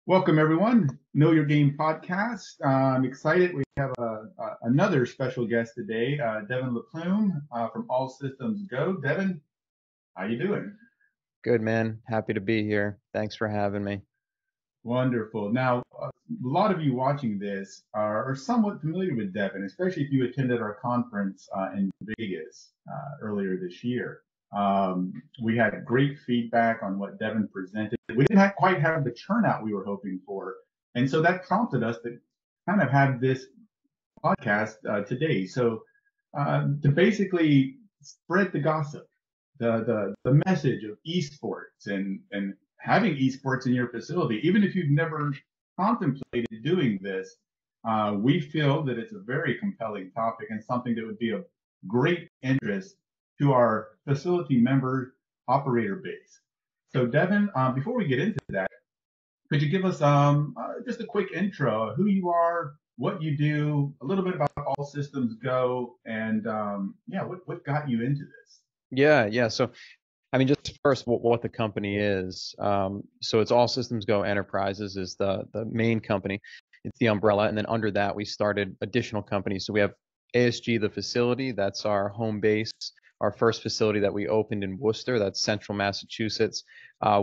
Welcome, everyone. Know Your Game Podcast. I'm excited. We have another special guest today, Devin LaPlume from All Systems Go. Devin, how you doing? Good, man. Happy to be here. Thanks for having me. Wonderful. Now, a lot of you watching this are somewhat familiar with Devin, especially if you attended our conference in Vegas earlier this year. We had great feedback on what Devin presented. We didn't quite have the turnout we were hoping for. And so that prompted us to kind of have this podcast today. So to basically spread the gossip, the message of esports and having esports in your facility, even if you've never contemplated doing this, we feel that it's a very compelling topic and something that would be of great interest to our facility member operator base. So Devin, before we get into that, could you give us just a quick intro, who you are, what you do, a little bit about All Systems Go, and what got you into this? Yeah. So, just first, what the company is. So it's All Systems Go Enterprises is the main company. It's the umbrella, and then under that, we started additional companies. So we have ASG, the facility. That's our home base. Our first facility that we opened in Worcester, that's Central Massachusetts.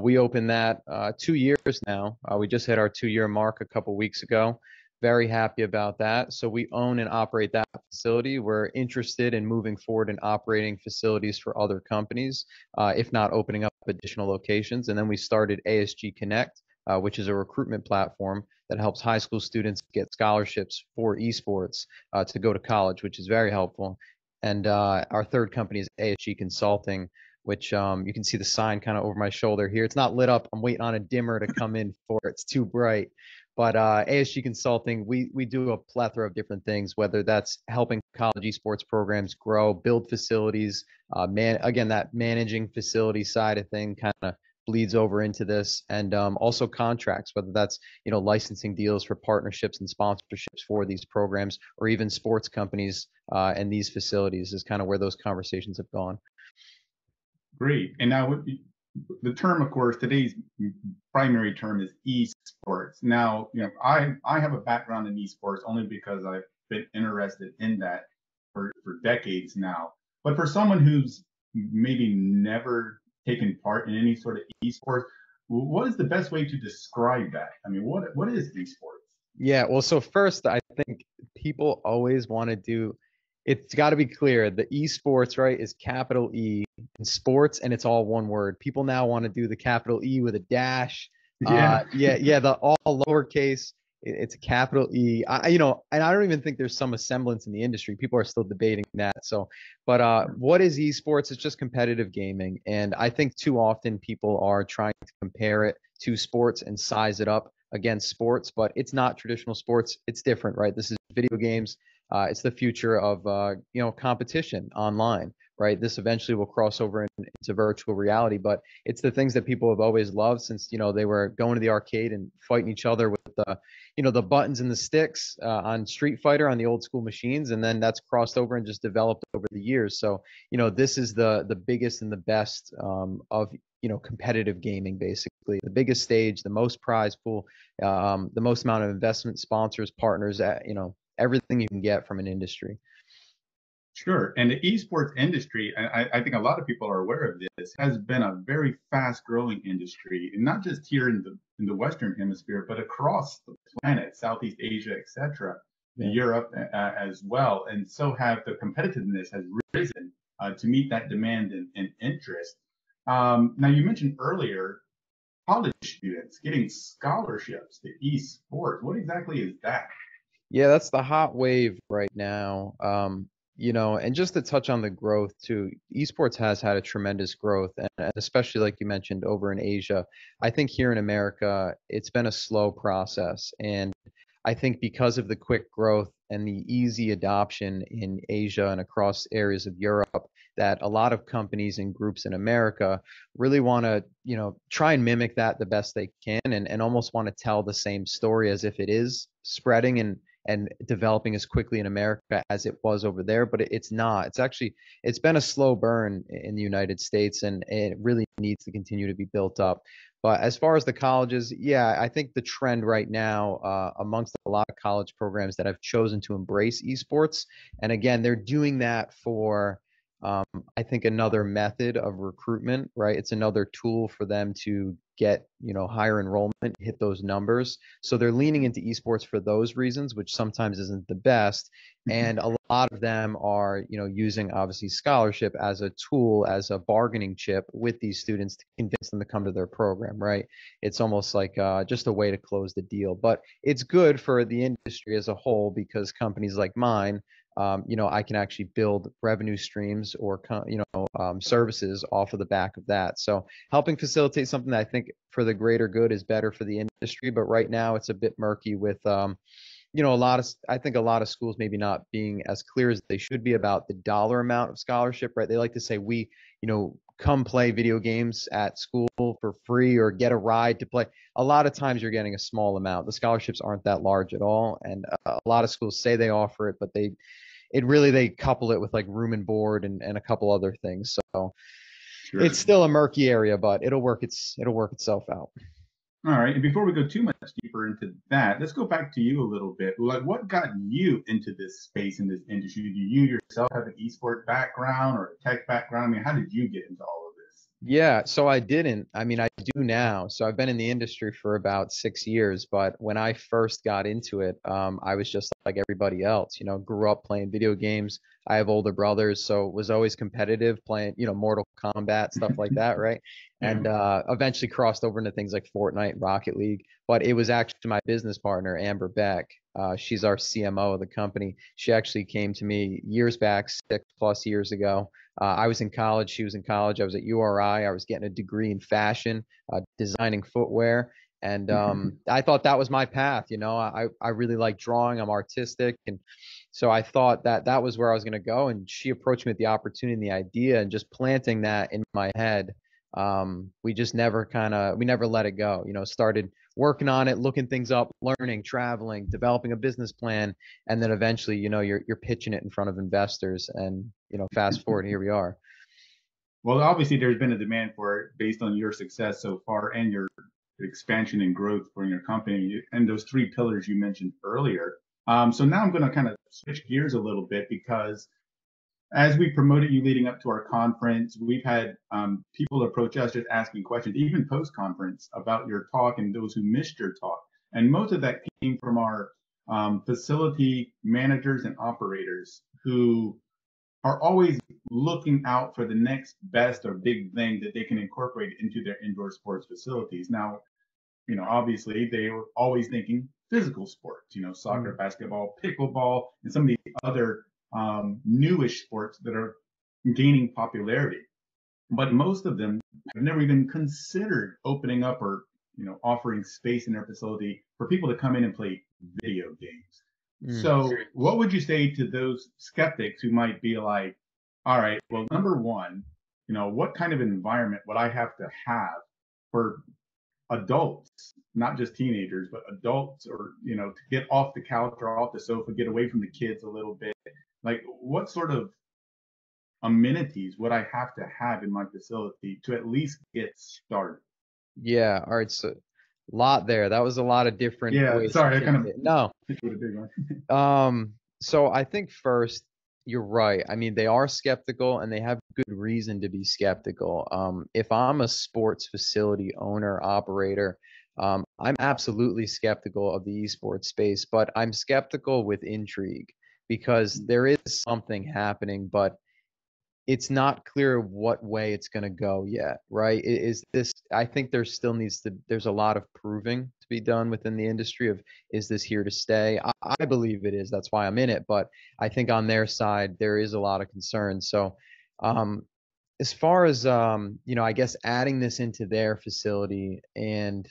We opened that 2 years now. We just hit our 2-year mark a couple weeks ago. Very happy about that. So we own and operate that facility. We're interested in moving forward and operating facilities for other companies, if not opening up additional locations. And then we started ASG Connect, which is a recruitment platform that helps high school students get scholarships for esports to go to college, which is very helpful. And our third company is ASG Consulting, which you can see the sign kind of over my shoulder here. It's not lit up. I'm waiting on a dimmer to come in for it. It's too bright. But ASG Consulting, we do a plethora of different things, whether that's helping college esports programs grow, build facilities, that managing facility side of thing kind of bleeds over into this, and also contracts, whether that's licensing deals for partnerships and sponsorships for these programs, or even sports companies and these facilities is kind of where those conversations have gone. Great. And now the term, of course, today's primary term is esports. Now, I have a background in esports only because I've been interested in that for decades now. But for someone who's maybe never taken part in any sort of esports, what is the best way to describe that? I mean, what is esports? Yeah, well, so first, I think people always want to do, it's got to be clear, the esports, right, is capital E in sports, and it's all one word. People now want to do the capital E with a dash. Yeah. The all lowercase. It's a capital E. And I don't even think there's some semblance in the industry. People are still debating that. So, but what is esports? It's just competitive gaming. And I think too often people are trying to compare it to sports and size it up against sports, but it's not traditional sports. It's different, right? This is video games. It's the future of competition online, right? This eventually will cross over into virtual reality, but it's the things that people have always loved since they were going to the arcade and fighting each other with the buttons and the sticks on Street Fighter on the old school machines, and then that's crossed over and just developed over the years. So this is the biggest and the best of competitive gaming, basically the biggest stage, the most prize pool, the most amount of investment, sponsors, partners, everything you can get from an industry. Sure. And the esports industry, I think a lot of people are aware of this, has been a very fast growing industry, and not just here in the Western hemisphere, but across the planet, Southeast Asia, etc., Europe as well. And so have the competitiveness has risen to meet that demand and interest. Now, you mentioned earlier college students getting scholarships to esports. What exactly is that? Yeah, that's the hot wave right now. And just to touch on the growth too, esports has had a tremendous growth, and especially like you mentioned over in Asia. I think here in America, it's been a slow process. And I think because of the quick growth and the easy adoption in Asia and across areas of Europe, that a lot of companies and groups in America really want to, try and mimic that the best they can, and almost want to tell the same story as if it is spreading and developing as quickly in America as it was over there, but it's not. It's been a slow burn in the United States, and it really needs to continue to be built up. But as far as the colleges, yeah, I think the trend right now amongst a lot of college programs that have chosen to embrace esports, and again, they're doing that for um, I think another method of recruitment, right? It's another tool for them to get, higher enrollment, hit those numbers. So they're leaning into esports for those reasons, which sometimes isn't the best. And a lot of them are, using obviously scholarship as a tool, as a bargaining chip with these students to convince them to come to their program, right? It's almost like just a way to close the deal. But it's good for the industry as a whole because companies like mine, I can actually build revenue streams or services off of the back of that. So helping facilitate something that I think for the greater good is better for the industry. But right now it's a bit murky with I think a lot of schools maybe not being as clear as they should be about the dollar amount of scholarship, right? They like to say come play video games at school for free or get a ride to play. A lot of times you're getting a small amount. The scholarships aren't that large at all, and a lot of schools say they offer it, but they couple it with like room and board and a couple other things. So Sure. it's still a murky area, but it'll work itself out. All right. And before we go too much deeper into that, let's go back to you a little bit. Like, what got you into this space, in this industry? Do you yourself have an esports background or a tech background? I mean, how did you get into all of this? Yeah, so I didn't. I mean, I do now. So I've been in the industry for about 6 years, but when I first got into it, I was just like everybody else, grew up playing video games. I have older brothers, so was always competitive playing, Mortal Kombat, stuff like that, right? And eventually crossed over into things like Fortnite, Rocket League. But it was actually my business partner, Amber Beck. She's our CMO of the company. She actually came to me years back, 6+ years ago. I was in college. She was in college. I was at URI. I was getting a degree in fashion, designing footwear. And I thought that was my path. I really like drawing. I'm artistic. And so I thought that was where I was going to go. And she approached me with the opportunity and the idea, and just planting that in my head. We just never we never let it go. Started working on it, looking things up, learning, traveling, developing a business plan, and then eventually, you're pitching it in front of investors, and fast forward, here we are. Well, obviously, there's been a demand for it based on your success so far and your expansion and growth for your company and those three pillars you mentioned earlier. So now I'm going to kind of switch gears a little bit because as we promoted you leading up to our conference, we've had people approach us just asking questions, even post-conference, about your talk and those who missed your talk. And most of that came from our facility managers and operators who are always looking out for the next best or big thing that they can incorporate into their indoor sports facilities. Now, obviously they were always thinking physical sports, soccer, basketball, pickleball, and some of the other newish sports that are gaining popularity. But most of them have never even considered opening up or, offering space in their facility for people to come in and play video games. So what would you say to those skeptics who might be like, all right, well, number one, what kind of environment would I have to have for adults, not just teenagers, but adults, or, to get off the couch or off the sofa, get away from the kids a little bit? Like, what sort of amenities would I have to have in my facility to at least get started? Yeah. All right. So a lot there. That was a lot of different ways. Sorry, I kind of no. hit you with a big one. So I think first, you're right. I mean, they are skeptical and they have good reason to be skeptical. If I'm a sports facility owner, operator, I'm absolutely skeptical of the esports space, but I'm skeptical with intrigue because there is something happening, but it's not clear what way it's going to go yet, right? I think there's a lot of proving to be done within the industry of, is this here to stay? I believe it is. That's why I'm in it. But I think on their side, there is a lot of concern. So, as far as, I guess adding this into their facility, and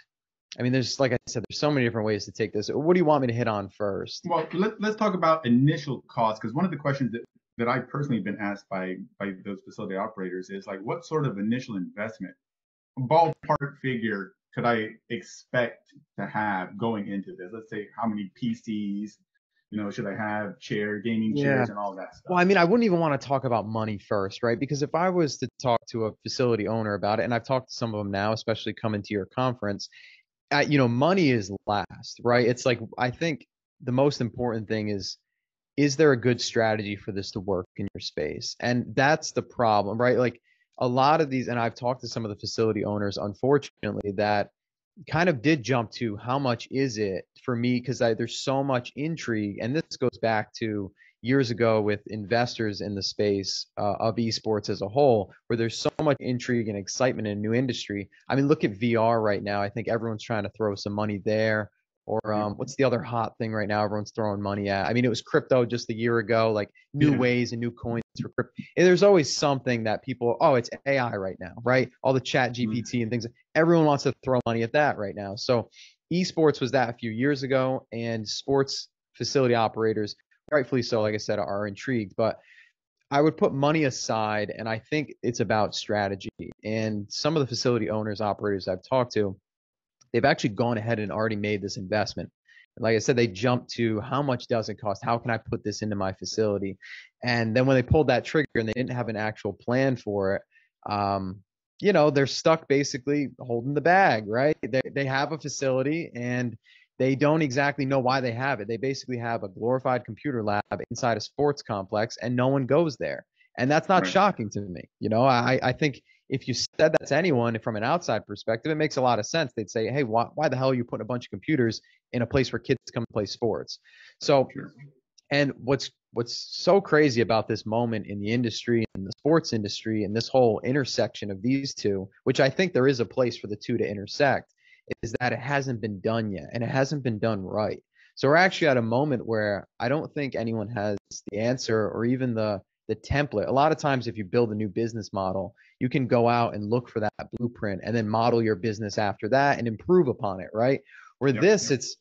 I mean, like I said, there's so many different ways to take this. What do you want me to hit on first? Well, let's talk about initial costs, because one of the questions that I've personally been asked by those facility operators is like, what sort of initial investment, ballpark figure, could I expect to have going into this? Let's say how many PCs, should I have gaming Yeah. chairs and all that stuff? Well, I mean, I wouldn't even want to talk about money first, right? Because if I was to talk to a facility owner about it, and I've talked to some of them now, especially coming to your conference, money is last, right? It's like, I think the most important thing is there a good strategy for this to work in your space? And that's the problem, right? Like a lot of these, and I've talked to some of the facility owners, unfortunately, that kind of did jump to how much is it for me, because there's so much intrigue, and this goes back to years ago with investors in the space of esports as a whole, where there's so much intrigue and excitement in a new industry. I mean, look at VR right now. I think everyone's trying to throw some money there. Or what's the other hot thing right now everyone's throwing money at? I mean, it was crypto just a year ago, like new ways and new coins for crypto. And there's always something that people, oh, it's AI right now, right? All the chat GPT and things. Everyone wants to throw money at that right now. So esports was that a few years ago, and sports facility operators, rightfully so, like I said, are intrigued. But I would put money aside, and I think it's about strategy. And some of the facility owners, operators I've talked to, they've actually gone ahead and already made this investment. And like I said, they jumped to how much does it cost? How can I put this into my facility? And then when they pulled that trigger and they didn't have an actual plan for it, they're stuck basically holding the bag, right? They have a facility and they don't exactly know why they have it. They basically have a glorified computer lab inside a sports complex and no one goes there. And that's not shocking to me. I think if you said that to anyone from an outside perspective, it makes a lot of sense. They'd say, hey, why the hell are you putting a bunch of computers in a place where kids come to play sports? So, and what's so crazy about this moment in the industry and the sports industry and this whole intersection of these two, which I think there is a place for the two to intersect, is that it hasn't been done yet and it hasn't been done right. So we're actually at a moment where I don't think anyone has the answer or even the template. A lot of times if you build a new business model, you can go out and look for that blueprint and then model your business after that and improve upon it, right? Where it's,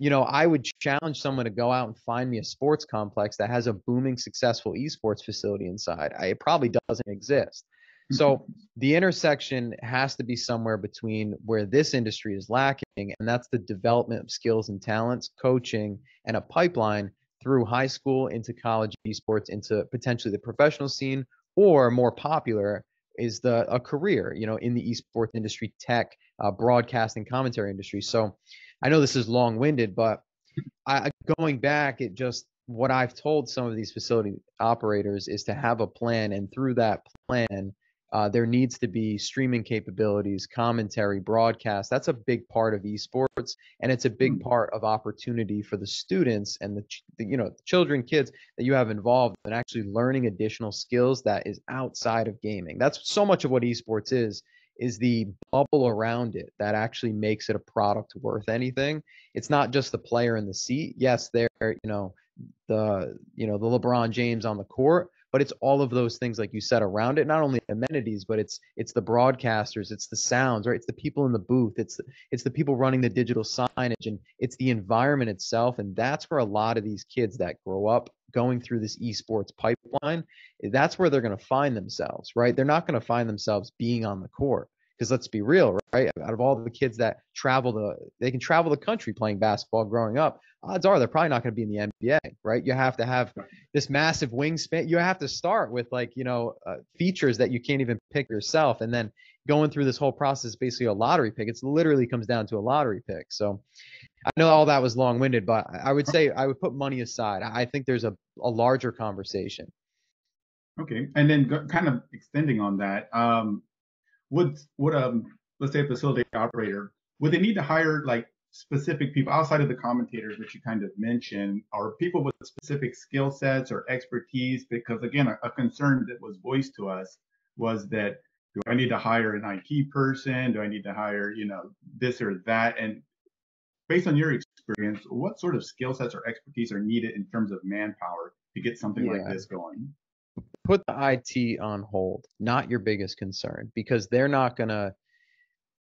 I would challenge someone to go out and find me a sports complex that has a booming, successful esports facility inside. It probably doesn't exist. So the intersection has to be somewhere between where this industry is lacking, and that's the development of skills and talents, coaching, and a pipeline through high school into college esports, into potentially the professional scene, or more popular is a career, in the esports industry, tech, broadcasting, commentary industry. So I know this is long-winded, but going back, what I've told some of these facility operators is to have a plan, and through that plan, there needs to be streaming capabilities, commentary, broadcast. That's a big part of esports, and it's a big part of opportunity for the students and the children, kids that you have involved in actually learning additional skills that is outside of gaming. That's so much of what esports is the bubble around it that actually makes it a product worth anything. It's not just the player in the seat. Yes, they're, the LeBron James on the court, but it's all of those things, like you said, around it. Not only amenities, but it's the broadcasters, it's the sounds, right? It's the people in the booth, it's the people running the digital signage, and it's the environment itself. And that's where a lot of these kids that grow up going through this esports pipeline, that's where they're going to find themselves, right? They're not going to find themselves being on the court. Because let's be real, right? Out of all the kids that they can travel the country playing basketball growing up, odds are they're probably not going to be in the NBA, right? You have to have this massive wingspan. You have to start with features that you can't even pick yourself. And then going through this whole process, basically a lottery pick. It's literally comes down to a lottery pick. So I know all that was long-winded, but I would say I would put money aside. I think there's a larger conversation. Okay. And then kind of extending on that, would let's say a facility operator, would they need to hire like specific people outside of the commentators, which you kind of mentioned, or people with specific skill sets or expertise? Because again, a concern that was voiced to us was that, do I need to hire an IT person? Do I need to hire, this or that? And based on your experience, what sort of skill sets or expertise are needed in terms of manpower to get something like this going? Put the IT on hold, not your biggest concern, because they're not going to.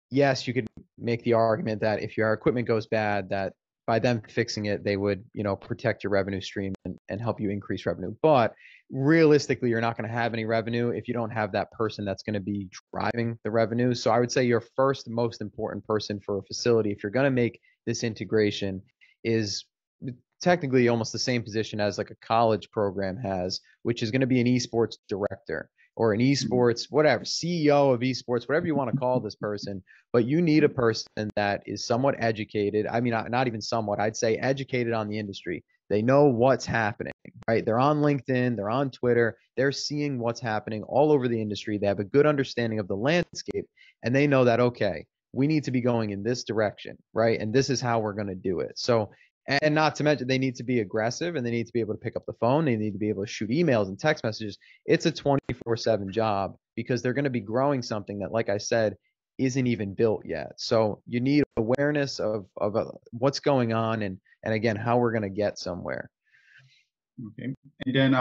Yes, you could make the argument that if your equipment goes bad, that by them fixing it, they would, protect your revenue stream and help you increase revenue. But realistically, you're not going to have any revenue if you don't have that person that's going to be driving the revenue. So I would say your first most important person for a facility, if you're going to make this integration, is technically almost the same position as like a college program has, which is going to be an esports director or an esports, whatever, CEO of esports, whatever you want to call this person. But you need a person that is somewhat educated. I mean, not even somewhat, I'd say educated on the industry. They know what's happening, right? They're on LinkedIn, they're on Twitter, they're seeing what's happening all over the industry. They have a good understanding of the landscape, and they know that, okay, we need to be going in this direction, right? And this is how we're going to do it. So, and not to mention, they need to be aggressive and they need to be able to pick up the phone. They need to be able to shoot emails and text messages. It's a 24/7 job because they're going to be growing something that, like I said, isn't even built yet. So you need awareness of what's going on and again, how we're going to get somewhere. Okay. And then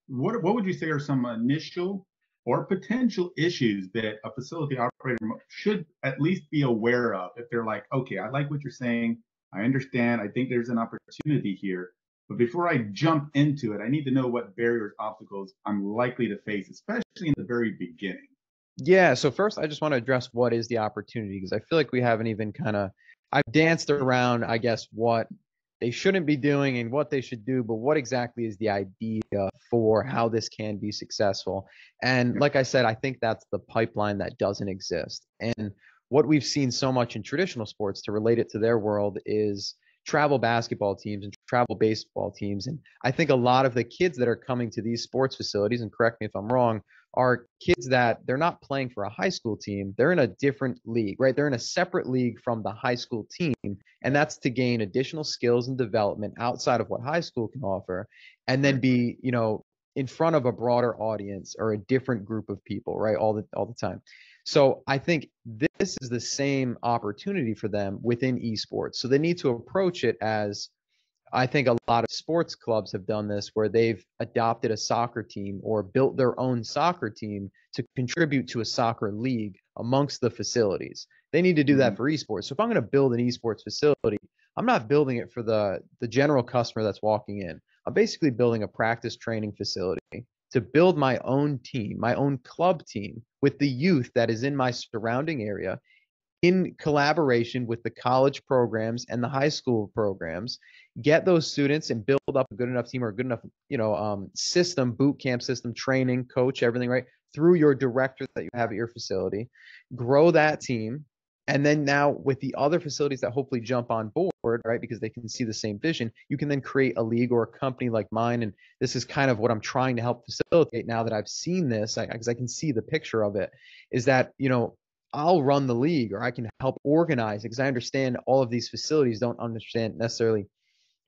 what would you say are some initial or potential issues that a facility operator should at least be aware of if they're like, okay, I like what you're saying. I understand. I think there's an opportunity here. But before I jump into it, I need to know what barriers, obstacles I'm likely to face, especially in the very beginning. Yeah. So first, I just want to address what is the opportunity because I feel like we haven't even I've danced around, I guess, what they shouldn't be doing and what they should do, but what exactly is the idea for how this can be successful? And like I said, I think that's the pipeline that doesn't exist. And what we've seen so much in traditional sports to relate it to their world is travel basketball teams and travel baseball teams. And I think a lot of the kids that are coming to these sports facilities, and correct me if I'm wrong, are kids that they're not playing for a high school team. They're in a different league, right? They're in a separate league from the high school team. And that's to gain additional skills and development outside of what high school can offer. And then be, in front of a broader audience or a different group of people, right? All the time. So I think this is the same opportunity for them within esports. So they need to approach it as I think a lot of sports clubs have done this where they've adopted a soccer team or built their own soccer team to contribute to a soccer league amongst the facilities. They need to do that for esports. So if I'm going to build an esports facility, I'm not building it for the general customer that's walking in. I'm basically building a practice training facility to build my own team, my own club team with the youth that is in my surrounding area in collaboration with the college programs and the high school programs, get those students and build up a good enough team or a good enough, system, boot camp system, training, coach, everything, right? Through your director that you have at your facility, grow that team. And then now with the other facilities that hopefully jump on board, right, because they can see the same vision, you can then create a league or a company like mine. And this is kind of what I'm trying to help facilitate now that I've seen this, because I can see the picture of it, is that, I'll run the league or I can help organize it because I understand all of these facilities don't understand necessarily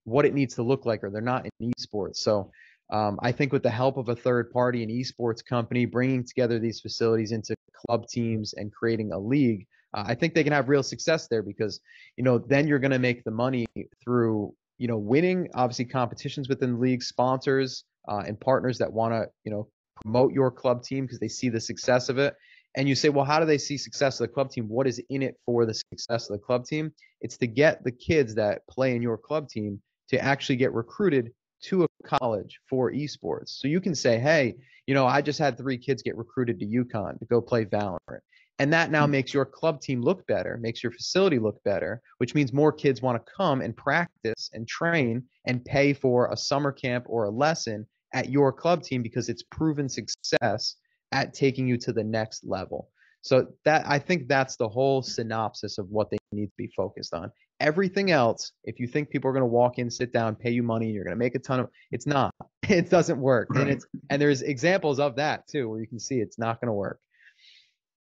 what it needs to look like or they're not in esports. So I think with the help of a third party, an esports company, bringing together these facilities into club teams and creating a league, I think they can have real success there because, then you're going to make the money through, winning obviously competitions within the league, sponsors and partners that want to, promote your club team because they see the success of it. And you say, well, how do they see success of the club team? What is in it for the success of the club team? It's to get the kids that play in your club team to actually get recruited to a college for esports. So you can say, hey, I just had 3 kids get recruited to UConn to go play Valorant. And that now makes your club team look better, makes your facility look better, which means more kids want to come and practice and train and pay for a summer camp or a lesson at your club team because it's proven success at taking you to the next level. So that I think that's the whole synopsis of what they need to be focused on. Everything else, if you think people are going to walk in, sit down, pay you money, you're going to make a ton of, it's not. It doesn't work. Right. And there's examples of that too, where you can see it's not going to work.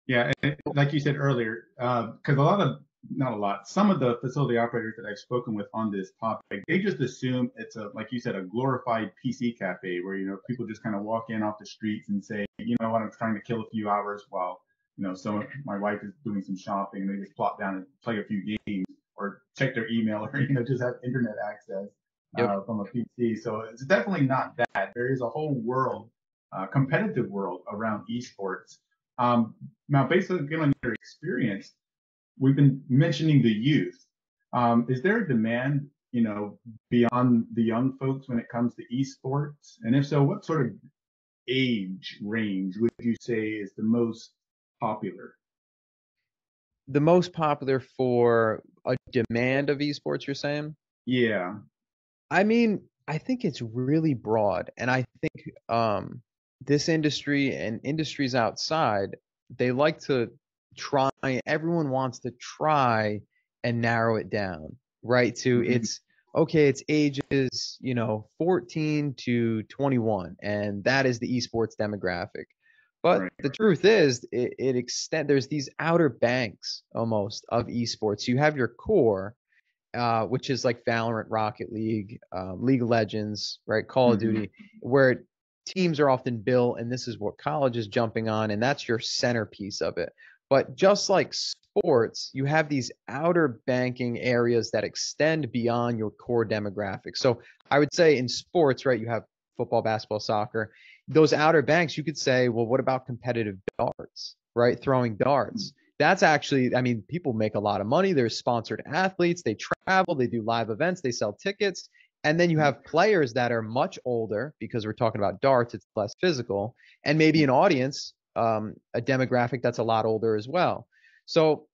Yeah, and like you said earlier, because some of the facility operators that I've spoken with on this topic, they just assume it's like you said, a glorified PC cafe where, people just kind of walk in off the streets and say, you know what, I'm trying to kill a few hours while, so my wife is doing some shopping and they just plop down and play a few games or check their email or, just have internet access from a PC. So it's definitely not that. There is a whole world, competitive world around esports. Now, based on your experience, we've been mentioning the youth. Is there a demand, beyond the young folks when it comes to esports? And if so, what sort of age range would you say is the most popular? The most popular for a demand of esports, you're saying? Yeah. I mean, I think it's really broad, and I think this industry and industries outside, they like to try. Everyone wants to try and narrow it down, right? To Mhm. it's okay. It's ages, 14 to 21, and that is the esports demographic. But Right. the truth is, it extend. There's these outer banks almost of esports. You have your core, which is like Valorant, Rocket League, League of Legends, right? Call of Hmm. Duty, where teams are often built, and this is what college is jumping on, and that's your centerpiece of it. But just like sports, you have these outer banking areas that extend beyond your core demographic. So I would say in sports, right, you have football, basketball, soccer. Those outer banks, you could say, well, what about competitive darts, right? Throwing darts. That's actually, I mean, people make a lot of money. There's sponsored athletes, they travel, they do live events, they sell tickets. And then you have players that are much older because we're talking about darts, it's less physical, and maybe an audience, a demographic that's a lot older as well. So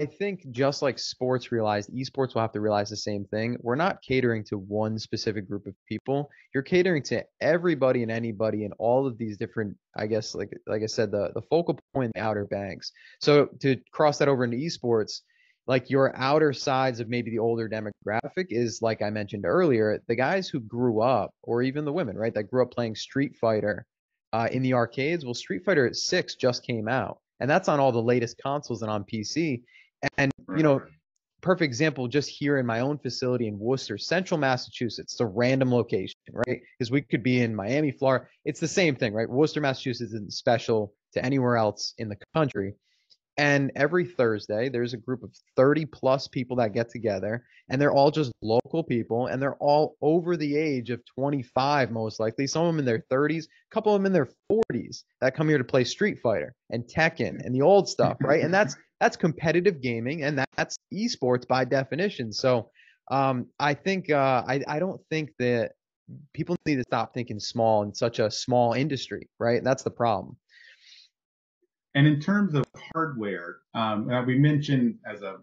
I think just like sports realized, esports will have to realize the same thing. We're not catering to one specific group of people. You're catering to everybody and anybody in all of these different, I guess, like I said, the focal point, the outer banks. So to cross that over into esports, like your outer sides of maybe the older demographic is like I mentioned earlier, the guys who grew up, or even the women, right, that grew up playing Street Fighter in the arcades. Well, Street Fighter 6 just came out, and that's on all the latest consoles and on PC. And Right. perfect example just here in my own facility in Worcester, Central Massachusetts. It's a random location, right? Because we could be in Miami, Florida. It's the same thing, right? Worcester, Massachusetts isn't special to anywhere else in the country. And every Thursday, there's a group of 30 plus people that get together, and they're all just local people, and they're all over the age of 25, most likely. Some of them in their 30s, a couple of them in their 40s that come here to play Street Fighter and Tekken and the old stuff, right? And that's competitive gaming, and that's esports by definition. So I think I don't think that people need to stop thinking small in such a small industry, right? That's the problem. And in terms of hardware, we mentioned as a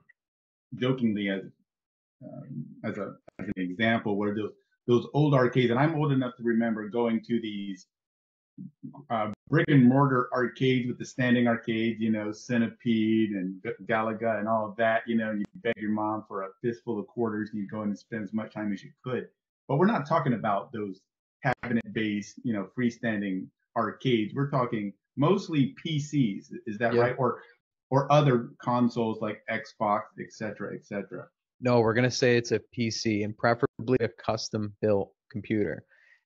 jokingly as an example where those old arcades, and I'm old enough to remember going to these brick and mortar arcades with the standing arcades, Centipede and Galaga and all of that. You beg your mom for a fistful of quarters and you go in and spend as much time as you could. But we're not talking about those cabinet-based, freestanding arcades. We're talking mostly PCs. Is that Yeah. right? Or other consoles like Xbox, et cetera, et cetera. No, we're gonna say it's a PC and preferably a custom built computer.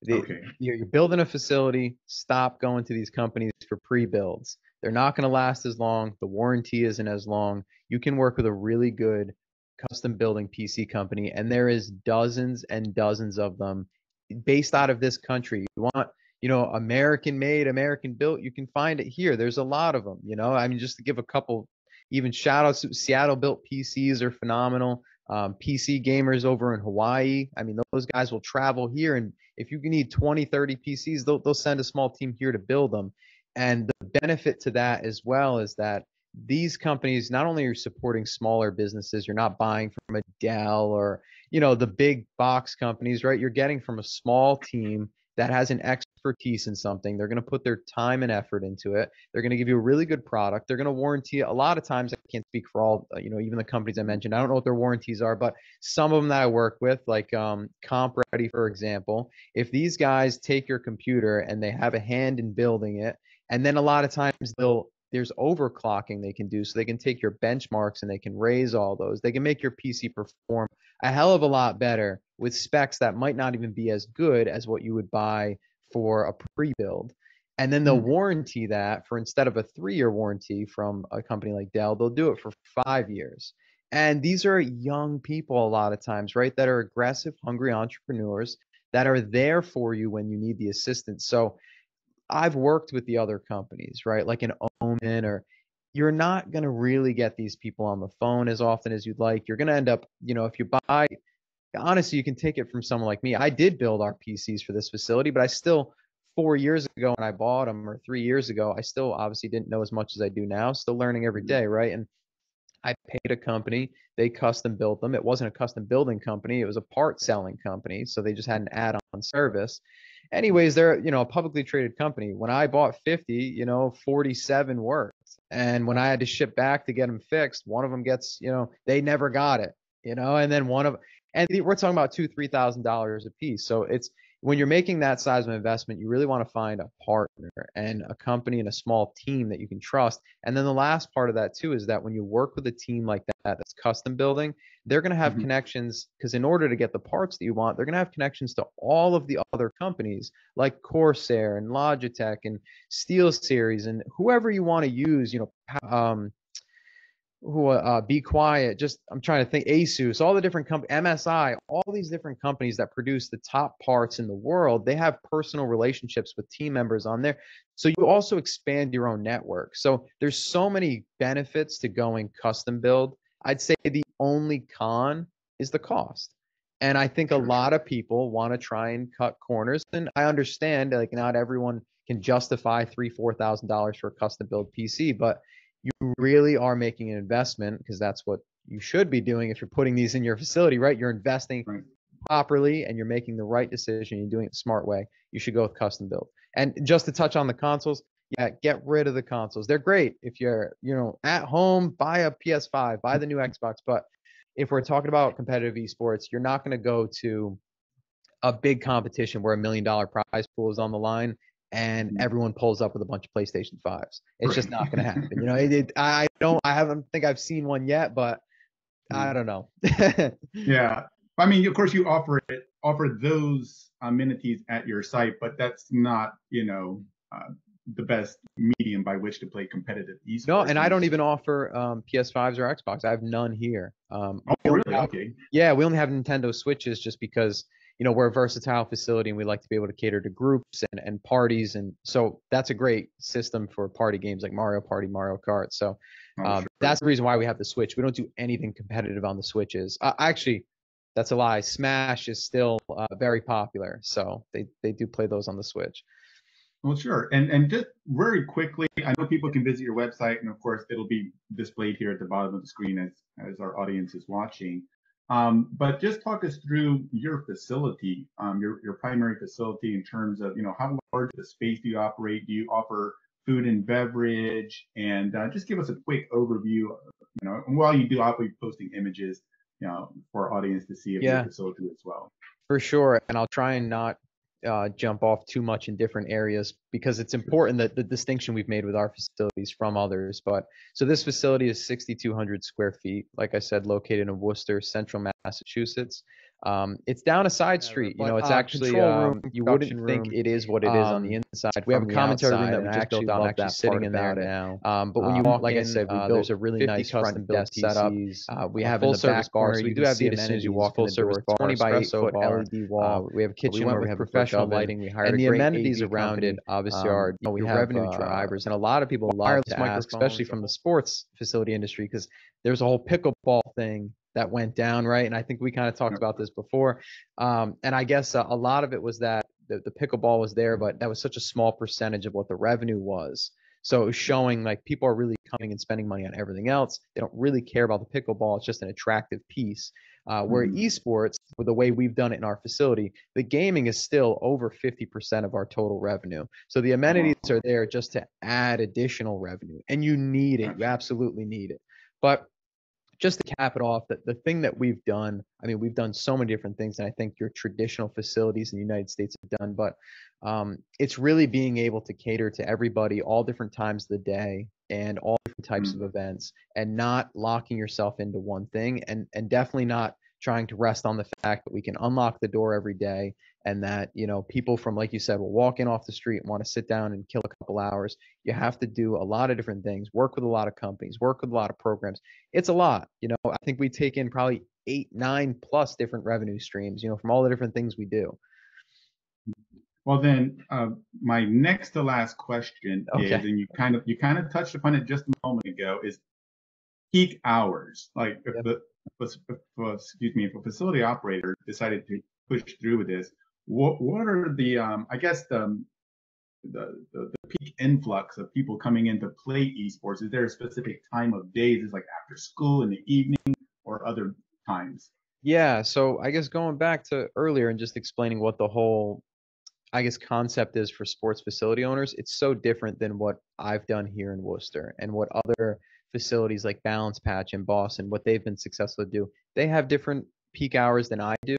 Okay. You're building a facility, stop going to these companies for pre-builds. They're not gonna last as long. The warranty isn't as long. You can work with a really good custom building PC company, and there is dozens and dozens of them based out of this country. You want, American made, American built, you can find it here. There's a lot of them, I mean, just to give a couple, even shout outs, Seattle built PCs are phenomenal. PC gamers over in Hawaii. I mean, those guys will travel here, and if you need 20, 30 PCs, they'll send a small team here to build them. And the benefit to that as well is that these companies not only are supporting smaller businesses, you're not buying from a Dell or the big box companies, right? You're getting from a small team that has an expertise in something. They're going to put their time and effort into it. They're going to give you a really good product. They're going to warranty a lot of times. I can't speak for all, even the companies I mentioned. I don't know what their warranties are, but some of them that I work with, like Comp Ready, for example, if these guys take your computer and they have a hand in building it, and then a lot of times there's overclocking they can do, so they can take your benchmarks and they can raise all those. They can make your PC perform a hell of a lot better with specs that might not even be as good as what you would buy for a pre-build. And then they'll Hmm. warranty that for, instead of a 3-year warranty from a company like Dell, they'll do it for 5 years. And these are young people a lot of times, right? That are aggressive, hungry entrepreneurs that are there for you when you need the assistance. So I've worked with the other companies, right? Like an Omen, or you're not going to really get these people on the phone as often as you'd like. You're going to end up, if you buy, honestly, you can take it from someone like me. I did build our PCs for this facility, but I still, 4 years ago when I bought them, or 3 years ago, I still obviously didn't know as much as I do now. Still learning every day, right? And I paid a company, they custom built them. It wasn't a custom building company, it was a part selling company. So they just had an add-on service. Anyways, they're, a publicly traded company. When I bought 50, 47 worked. And when I had to ship back to get them fixed, one of them gets, they never got it, and then and we're talking about $2,000-$3,000 a piece. So it's, when you're making that size of investment, you really want to find a partner and a company and a small team that you can trust. And then the last part of that too is that when you work with a team like that that's custom building, they're going to have connections, because in order to get the parts that you want, they're going to have connections to all of the other companies like Corsair and Logitech and SteelSeries and whoever you want to use, Be Quiet, just I'm trying to think, Asus, all the different companies, MSI, all these different companies that produce the top parts in the world, they have personal relationships with team members on there. So you also expand your own network. So there's so many benefits to going custom build. I'd say the only con is the cost. And I think a lot of people want to try and cut corners. And I understand, like, not everyone can justify $3,000-$4,000 for a custom build PC, but you really are making an investment, because that's what you should be doing if you're putting these in your facility, right? You're investing properly and you're making the right decision. You're doing it the smart way. You should go with custom build. And just to touch on the consoles, get rid of the consoles. They're great if you're, at home, buy a PS5, buy the new Xbox. But if we're talking about competitive esports, you're not going to go to a big competition where $1 million prize pool is on the line and everyone pulls up with a bunch of PlayStation 5s. It's just not going to happen. I haven't think I've seen one yet, but I don't know. Yeah. I mean, of course, you offer those amenities at your site, but that's not, the best medium by which to play competitive esports. No, and I don't even offer PS5s or Xbox. I have none here. Really? Okay. Yeah, we only have Nintendo Switches just because, we're a versatile facility and we like to be able to cater to groups and parties. And so that's a great system for party games like Mario Party, Mario Kart. So that's the reason why we have the Switch. We don't do anything competitive on the Switches. Actually, that's a lie. Smash is still very popular. So they do play those on the Switch. Well, sure. And just very quickly, I know people can visit your website, and of course, it'll be displayed here at the bottom of the screen as our audience is watching. But just talk us through your facility, your primary facility, in terms of, how large the space do you operate? Do you offer food and beverage? And just give us a quick overview, and while you do, I'll be posting images, for our audience to see of your facility as well. For sure. And I'll try and not jump off too much in different areas, because it's important that the distinction we've made with our facilities from others. But so this facility is 6,200 square feet, like I said, located in Worcester, central Massachusetts. It's down a side street. It's actually you wouldn't think it is what it is on the inside. We have a commentary room that we just built. I'm actually sitting in there now. But when you walk, like I said, there's a really nice front desk setup. We have full service bar, so we do have the amenities. You walk full service bar, 20 by 8 foot LED wall. We have a kitchen where we have professional lighting. We hired, and the amenities around it obviously are we have revenue drivers, and a lot of people love to ask, especially from the sports facility industry, because there's a whole pickleball thing that went down, right? And I think we kind of talked about this before. And I guess a lot of it was that the pickleball was there, but that was such a small percentage of what the revenue was. So it was showing like people are really coming and spending money on everything else. They don't really care about the pickleball. It's just an attractive piece. Where esports, with the way we've done it in our facility, the gaming is still over 50% of our total revenue. So the amenities are there just to add additional revenue, and you need it. You absolutely need it. But just to cap it off, the thing that we've done, I mean, we've done so many different things, and I think your traditional facilities in the United States have done, but it's really being able to cater to everybody, all different times of the day and all different types of events, and not locking yourself into one thing, and definitely not trying to rest on the fact that we can unlock the door every day, and that, people from, like you said, will walk in off the street and want to sit down and kill a couple hours. You have to do a lot of different things, work with a lot of companies, work with a lot of programs. It's a lot. I think we take in probably 8, 9 plus different revenue streams, from all the different things we do. Well, then, my next to last question is, and you kind of touched upon it just a moment ago, is peak hours. Like if if a facility operator decided to push through with this, what are the the peak influx of people coming in to play esports? Is there a specific time of days? Is it like after school in the evening or other times? Yeah, so I guess going back to earlier and just explaining what the whole, I guess, concept is for sports facility owners, it's so different than what I've done here in Worcester and what other facilities like Balance Patch in Boston, what they've been successful to do. They have different peak hours than I do.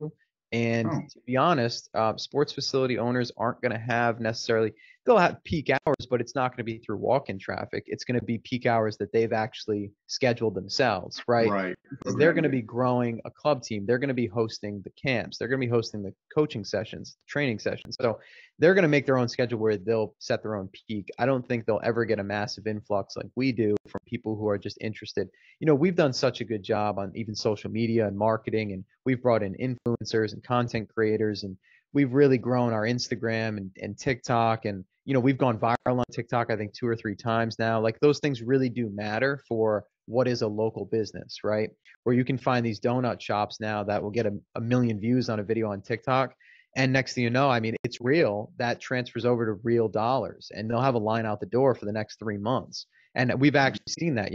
And Oh, to be honest, sports facility owners aren't going to have necessarily, they'll have peak hours, but it's not going to be through walk-in traffic. It's going to be peak hours that they've actually scheduled themselves, right? right. Because they're going to Programming be it. growing a club team. They're going to be hosting the camps. They're going to be hosting the coaching sessions, training sessions. So they're going to make their own schedule where they'll set their own peak. I don't think they'll ever get a massive influx like we do from people who are just interested. We've done such a good job on even social media and marketing, and we've brought in influencers and content creators, and we've really grown our Instagram and TikTok. And, we've gone viral on TikTok, I think 2 or 3 times now. Like those things really do matter for what is a local business, right? Where you can find these donut shops now that will get a million views on a video on TikTok. And next thing you know, I mean, it's real. That transfers over to real dollars, and they'll have a line out the door for the next 3 months. And we've actually seen that.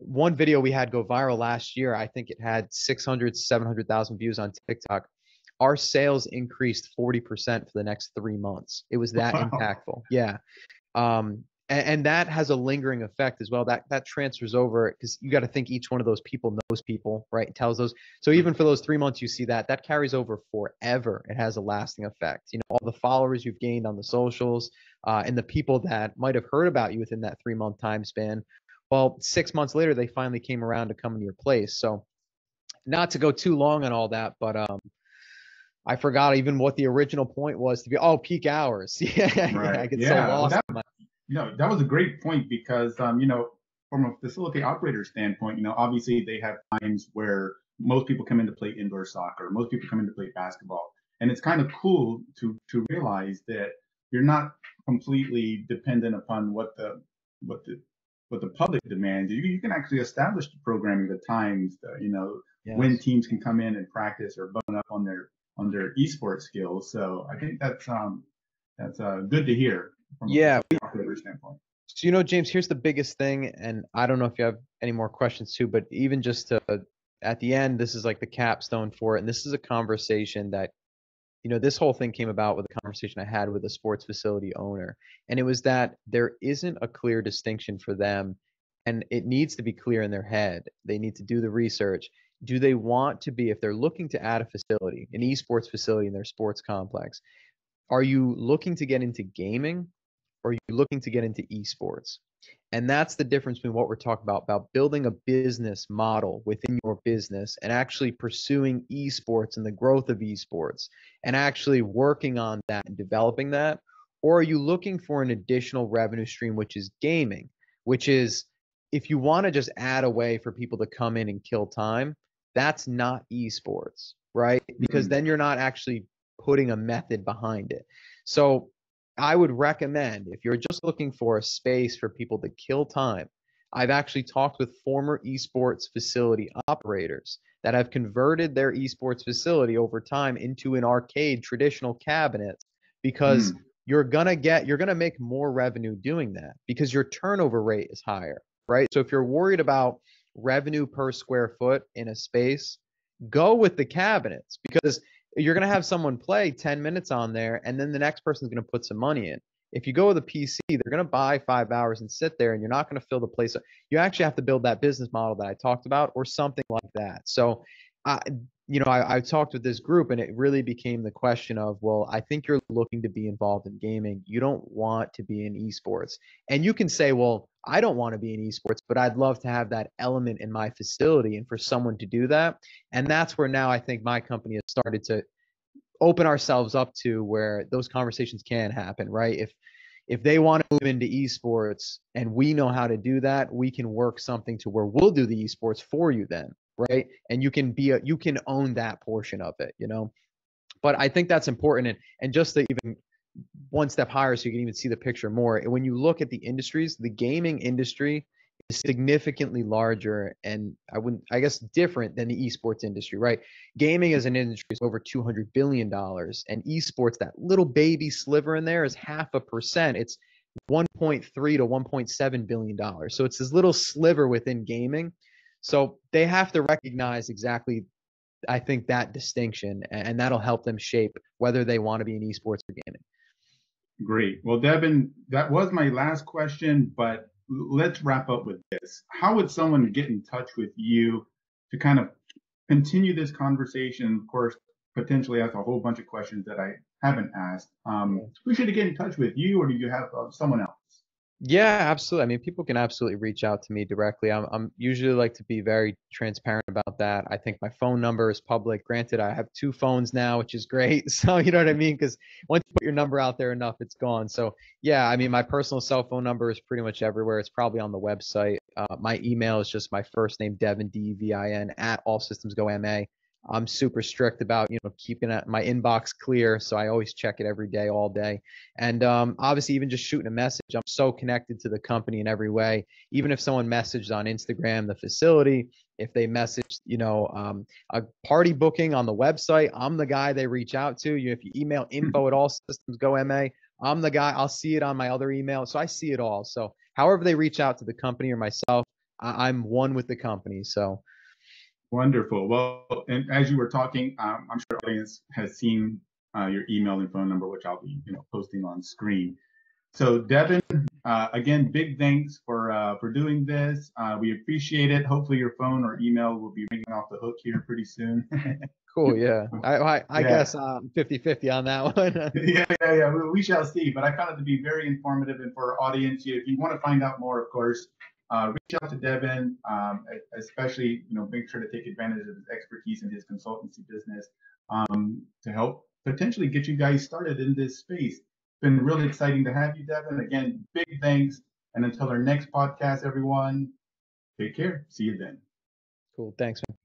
One video we had go viral last year, I think it had 600, 700,000 views on TikTok. Our sales increased 40% for the next 3 months. It was that Wow. impactful. Yeah. And that has a lingering effect as well. That transfers over because you got to think each one of those people knows people, right? Tells those. So even for those 3 months, you see that carries over forever. It has a lasting effect. All the followers you've gained on the socials, and the people that might have heard about you within that 3 month time span. Well, 6 months later, they finally came around to come in your place. So not to go too long on all that, but I forgot even what the original point was to be. Oh, peak hours. Yeah, Right. I get so Yeah. Well, lost. that was a great point because, from a facility operator standpoint, obviously they have times where most people come in to play indoor soccer, most people come in to play basketball, and it's kind of cool to realize that you're not completely dependent upon what the what the public demands. You can actually establish the programming, the times, when Yes. teams can come in and practice or bone up on their esports skills. So I think that's good to hear from a Yeah. facility operator standpoint. So, James, here's the biggest thing, and I don't know if you have any more questions too, but even just at the end, this is like the capstone for it. And this is a conversation that, this whole thing came about with a conversation I had with a sports facility owner. And it was that there isn't a clear distinction for them, and it needs to be clear in their head. They need to do the research. Do they want to be, if they're looking to add a facility, an esports facility in their sports complex, are you looking to get into gaming, or are you looking to get into esports? And that's the difference between what we're talking about building a business model within your business and actually pursuing esports and the growth of esports and actually working on that and developing that. Or are you looking for an additional revenue stream, which is gaming, which is, if you want to just add a way for people to come in and kill time, that's not esports, right? Because Mm, then you're not actually putting a method behind it. So I would recommend, if you're just looking for a space for people to kill time, I've actually talked with former esports facility operators that have converted their esports facility over time into an arcade traditional cabinet, because mm, you're gonna make more revenue doing that because your turnover rate is higher, right? So if you're worried about revenue per square foot in a space, go with the cabinets, because you're going to have someone play 10 minutes on there, and then the next person's going to put some money in. If you go with a PC, they're going to buy 5 hours and sit there, and you're not going to fill the place. You actually have to build that business model that I talked about, or something like that. So, I, I talked with this group, and it really became the question of, well, I think you're looking to be involved in gaming. You don't want to be in esports. And you can say, well, I don't want to be in esports, but I'd love to have that element in my facility. And for someone to do that, and that's where now I think my company has started to open ourselves up to where those conversations can happen, right? If they want to move into esports and we know how to do that, we can work something to where we'll do the esports for you then, right? And you can own that portion of it. But I think that's important. And just to even one step higher, so you can even see the picture more. When you look at the industries, the gaming industry is significantly larger and I guess different than the esports industry, right? Gaming as an industry is over $200 billion, and esports, that little baby sliver in there, is 0.5%. It's 1.3 to 1.7 billion dollars. So it's this little sliver within gaming. So they have to recognize exactly, I think, that distinction, and that'll help them shape whether they want to be in esports or gaming. Great. Well, Devin, that was my last question, but let's wrap up with this. How would someone get in touch with you to kind of continue this conversation? Of course, potentially ask a whole bunch of questions that I haven't asked. Who should get in touch with you, or do you have someone else? Yeah, absolutely. I mean, people can absolutely reach out to me directly. I'm usually like to be very transparent about that. I think my phone number is public. Granted, I have 2 phones now, which is great. So, you know what I mean? Because once you put your number out there enough, it's gone. So, yeah, I mean, my personal cell phone number is pretty much everywhere. It's probably on the website. My email is just my first name, Devin, Devin, at allsystemsgoma. I'm super strict about, keeping my inbox clear. So I always check it every day, all day. And obviously, even just shooting a message, I'm so connected to the company in every way. Even if someone messaged on Instagram, the facility, if they message, a party booking on the website, I'm the guy they reach out to. If you email info@allsystemsgoma, I'm the guy. I'll see it on my other email. So I see it all. So however they reach out to the company or myself, I'm one with the company. So. Wonderful. Well, and as you were talking, I'm sure the audience has seen your email and phone number, which I'll be, posting on screen. So, Devin, again, big thanks for doing this. We appreciate it. Hopefully, your phone or email will be ringing off the hook here pretty soon. Cool. Yeah. I guess 50-50 on that one. Yeah. We shall see. But I found it to be very informative, and for our audience, if you want to find out more, of course, reach out to Devin, especially, make sure to take advantage of his expertise in his consultancy business to help potentially get you guys started in this space. It's been really exciting to have you, Devin. Again, big thanks. And until our next podcast, everyone, take care. See you then. Cool. Thanks, man.